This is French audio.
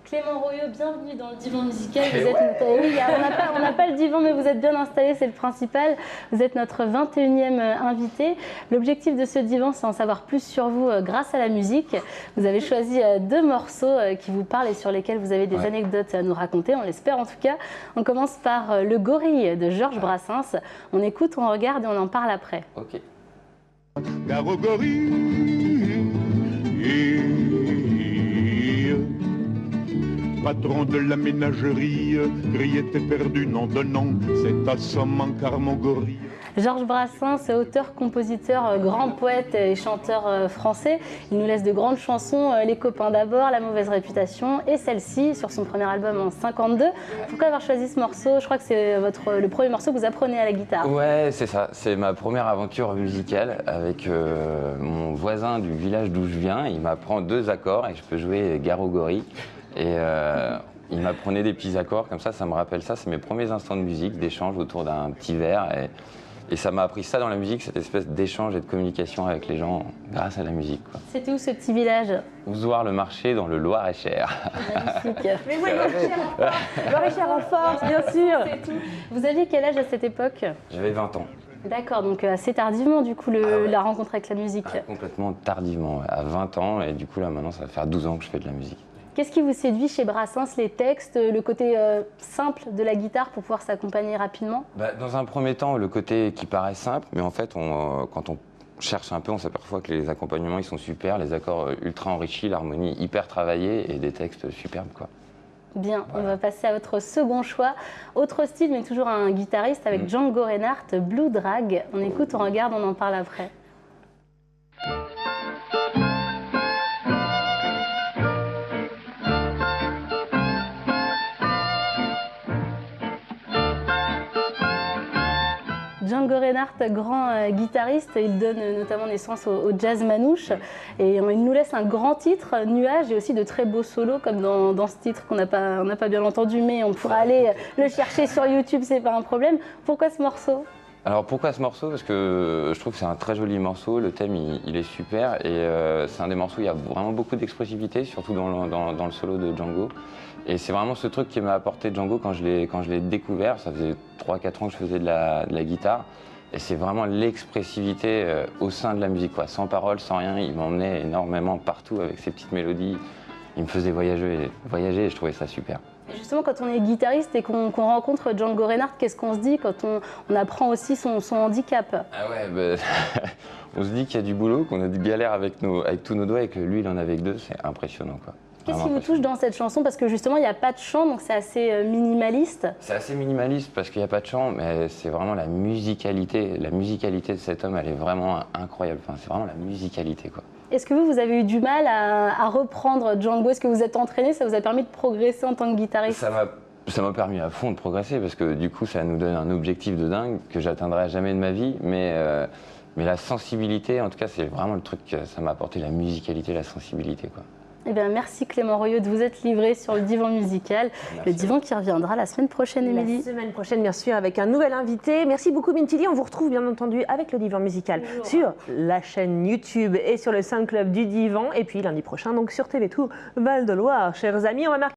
Clément Royeux, bienvenue dans le divan musical. On n'a pas le divan, mais vous êtes bien installé, c'est le principal. Vous êtes notre 21e invité. L'objectif de ce divan, c'est en savoir plus sur vous grâce à la musique. Vous avez choisi 2 morceaux qui vous parlent et sur lesquels vous avez des anecdotes à nous raconter, on l'espère en tout cas. On commence par Le Gorille de Georges Brassens. On écoute, on regarde et on en parle après. Ok. Gare au gorille, patron de la ménagerie, grille était perdu, nom de nom, c'est assommant car mon gorille. Georges Brassens, auteur, compositeur, grand poète et chanteur français. Il nous laisse de grandes chansons, Les copains d'abord, La mauvaise réputation et celle-ci sur son premier album en 52. Pourquoi avoir choisi ce morceau? Je crois que c'est le premier morceau que vous apprenez à la guitare. Ouais, c'est ça. C'est ma première aventure musicale avec mon voisin du village d'où je viens. Il m'apprend 2 accords et je peux jouer Gare au gorille. Et il m'apprenait des petits accords comme ça me rappelle ça. C'est mes premiers instants de musique, d'échange autour d'un petit verre. Et ça m'a appris ça dans la musique, cette espèce d'échange et de communication avec les gens grâce à la musique. C'était où ce petit village? Ozoir-le-Marché dans le Loir-et-Cher. Magnifique. Mais oui, Loir-et-Cher en force, bien sûr. Vous aviez quel âge à cette époque? J'avais 20 ans. D'accord, donc assez tardivement du coup la rencontre avec la musique. Complètement tardivement, à 20 ans. Et du coup là maintenant ça va faire 12 ans que je fais de la musique. Qu'est-ce qui vous séduit chez Brassens? Les textes, le côté simple de la guitare pour pouvoir s'accompagner rapidement? Dans un premier temps, le côté qui paraît simple, mais en fait, quand on cherche un peu, on s'aperçoit que les accompagnements ils sont super, les accords ultra enrichis, l'harmonie hyper travaillée et des textes superbes, quoi. Bien, on va passer à votre second choix. Autre style, mais toujours un guitariste avec Django Reinhardt, Blue Drag. On écoute, on regarde, on en parle après. Django Reinhardt, grand guitariste, il donne notamment naissance au jazz manouche et il nous laisse un grand titre, Nuages, et aussi de très beaux solos comme dans ce titre qu'on n'a pas bien entendu, mais on pourra aller le chercher sur YouTube, c'est pas un problème. Pourquoi ce morceau? Alors pourquoi ce morceau? Parce que je trouve que c'est un très joli morceau, le thème il est super et c'est un des morceaux où il y a vraiment beaucoup d'expressivité, surtout dans le solo de Django. Et c'est vraiment ce truc qui m'a apporté Django quand je l'ai découvert. Ça faisait 3-4 ans que je faisais de la guitare. Et c'est vraiment l'expressivité au sein de la musique, quoi. Sans paroles, sans rien. Il m'emmenait énormément partout avec ses petites mélodies. Il me faisait voyager et je trouvais ça super. Et justement, quand on est guitariste et qu'on rencontre Django Reinhardt, qu'est-ce qu'on se dit quand on apprend aussi son handicap? Ah ouais, on se dit qu'il y a du boulot, qu'on a des galères avec tous nos doigts et que lui, il en avait que 2. C'est impressionnant, quoi. Qu'est-ce qui vous touche dans cette chanson? Parce que justement, il n'y a pas de chant, donc c'est assez minimaliste. C'est assez minimaliste parce qu'il n'y a pas de chant, mais c'est vraiment la musicalité. La musicalité de cet homme, elle est vraiment incroyable. Enfin, c'est vraiment la musicalité, quoi. Est-ce que vous avez eu du mal à reprendre Django? Est-ce que vous êtes entraîné? Ça vous a permis de progresser en tant que guitariste? Ça m'a permis à fond de progresser parce que du coup, ça nous donne un objectif de dingue que j'atteindrai jamais de ma vie. Mais la sensibilité, en tout cas, c'est vraiment le truc que ça m'a apporté, la musicalité, la sensibilité, quoi. Eh bien, merci Clément Royeux de vous être livré sur le divan musical. Merci. Le divan qui reviendra la semaine prochaine, Émilie. La semaine prochaine, bien sûr, avec un nouvel invité. Merci beaucoup, Mintili. On vous retrouve, bien entendu, avec le divan musical sur la chaîne YouTube et sur le SoundCloud du divan. Et puis, lundi prochain, donc sur TV2 Val de Loire. Chers amis, on va marquer